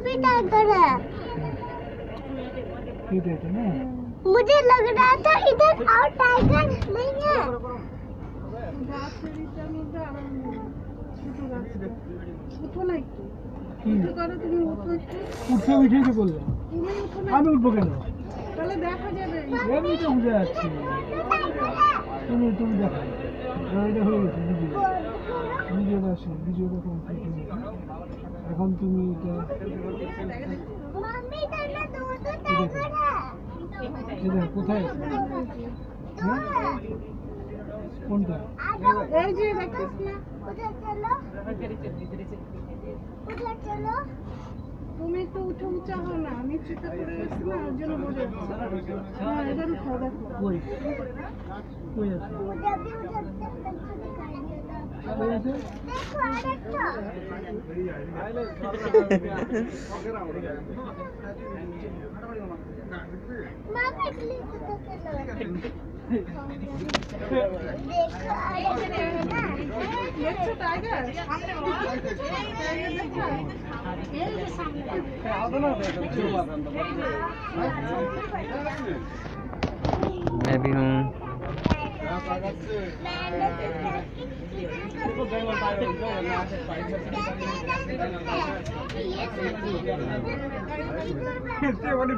भी टाइगर है। मुझे लग रहा था इधर और टाइगर नहीं है। উঠে উঠে যে বললাম আমি উঠবো কেন? এমনি তো উঠে যাচ্ছি। তুমি দেখো এটা হয়ে গেছে ভিডিওটা আসে ভিডিওটা কমপ্লিট হয়ে গেছে। এখন তুমি এটা এটা কোথায় আছে? হ্যাঁ কোনটা? এই যে দেখছিস না উধর চলো উধর চলো। তুমি তো উঠে উঁচা হও না আমি চিন্তা করে গেছি না ওর জন্য বলে হ্যাঁ এবার উঠাও দেখো কই কই আছে? দেখো আরেকটা মামা প্লিজ তো চলো देखो देखो टाइगर सामने टाइगर देखो ये सामने मैं भी हूँ। मैं